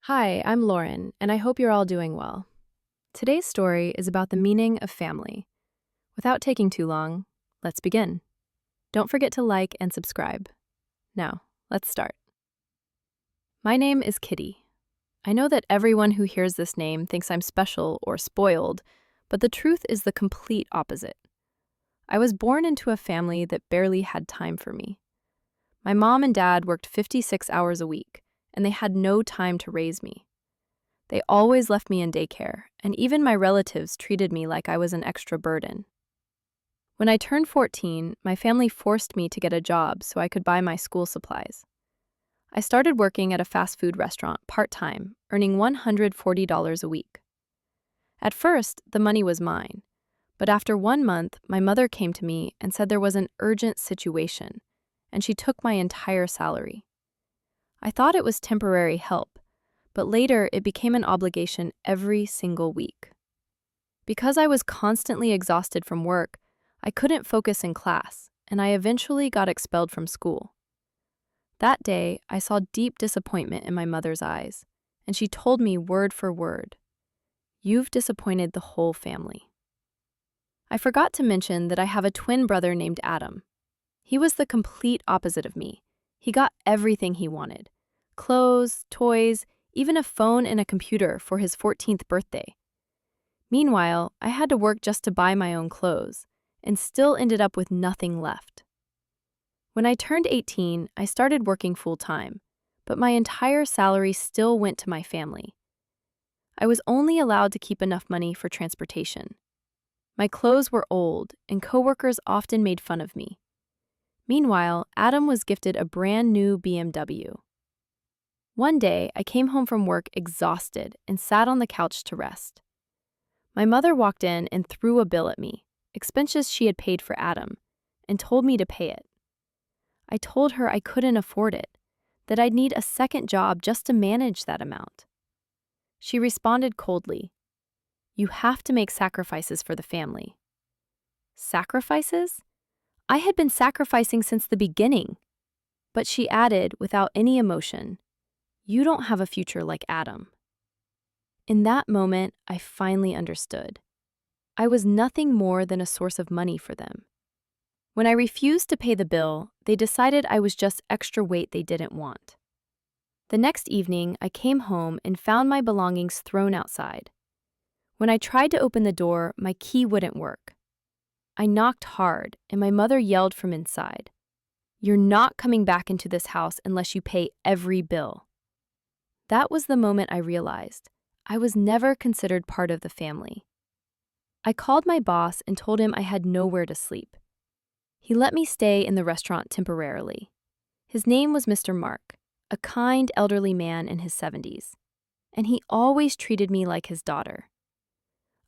Hi, I'm Lauren, and I hope you're all doing well. Today's story is about the meaning of family. Without taking too long, let's begin. Don't forget to like and subscribe. Now, let's start. My name is Kitty. I know that everyone who hears this name thinks I'm special or spoiled, but the truth is the complete opposite. I was born into a family that barely had time for me. My mom and dad worked 56 hours a week, and they had no time to raise me. They always left me in daycare, and even my relatives treated me like I was an extra burden. When I turned 14, my family forced me to get a job so I could buy my school supplies. I started working at a fast food restaurant part-time, earning $140 a week. At first, the money was mine, but after 1 month, my mother came to me and said there was an urgent situation, and she took my entire salary. I thought it was temporary help, but later it became an obligation every single week. Because I was constantly exhausted from work, I couldn't focus in class, and I eventually got expelled from school. That day, I saw deep disappointment in my mother's eyes, and she told me word for word, "You've disappointed the whole family." I forgot to mention that I have a twin brother named Adam. He was the complete opposite of me. He got everything he wanted: clothes, toys, even a phone and a computer for his 14th birthday. Meanwhile, I had to work just to buy my own clothes, and still ended up with nothing left. When I turned 18, I started working full-time, but my entire salary still went to my family. I was only allowed to keep enough money for transportation. My clothes were old, and coworkers often made fun of me. Meanwhile, Adam was gifted a brand new BMW. One day, I came home from work exhausted and sat on the couch to rest. My mother walked in and threw a bill at me, expenses she had paid for Adam, and told me to pay it. I told her I couldn't afford it, that I'd need a second job just to manage that amount. She responded coldly, "You have to make sacrifices for the family." Sacrifices? I had been sacrificing since the beginning. But she added, without any emotion, "You don't have a future like Adam." In that moment, I finally understood. I was nothing more than a source of money for them. When I refused to pay the bill, they decided I was just extra weight they didn't want. The next evening, I came home and found my belongings thrown outside. When I tried to open the door, my key wouldn't work. I knocked hard, and my mother yelled from inside, "You're not coming back into this house unless you pay every bill." That was the moment I realized I was never considered part of the family. I called my boss and told him I had nowhere to sleep. He let me stay in the restaurant temporarily. His name was Mr. Mark, a kind elderly man in his 70s, and he always treated me like his daughter.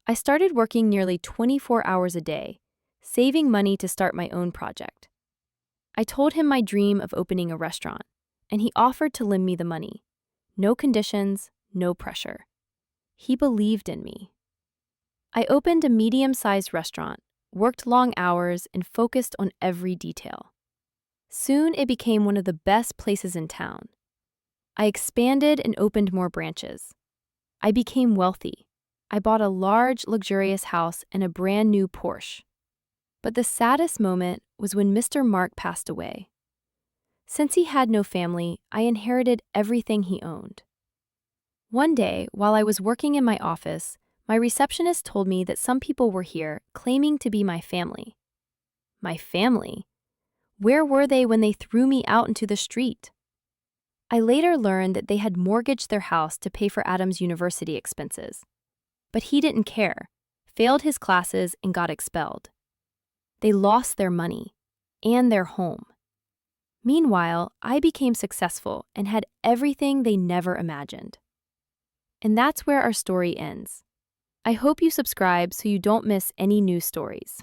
I started working nearly 24 hours a day, saving money to start my own project. I told him my dream of opening a restaurant, and he offered to lend me the money. No conditions, no pressure. He believed in me. I opened a medium-sized restaurant, worked long hours, and focused on every detail. Soon it became one of the best places in town. I expanded and opened more branches. I became wealthy. I bought a large, luxurious house and a brand new Porsche. But the saddest moment was when Mr. Mark passed away. Since he had no family, I inherited everything he owned. One day, while I was working in my office, my receptionist told me that some people were here claiming to be my family. My family? Where were they when they threw me out into the street? I later learned that they had mortgaged their house to pay for Adam's university expenses. But he didn't care, failed his classes, and got expelled. They lost their money and their home. Meanwhile, I became successful and had everything they never imagined. And that's where our story ends. I hope you subscribe so you don't miss any new stories.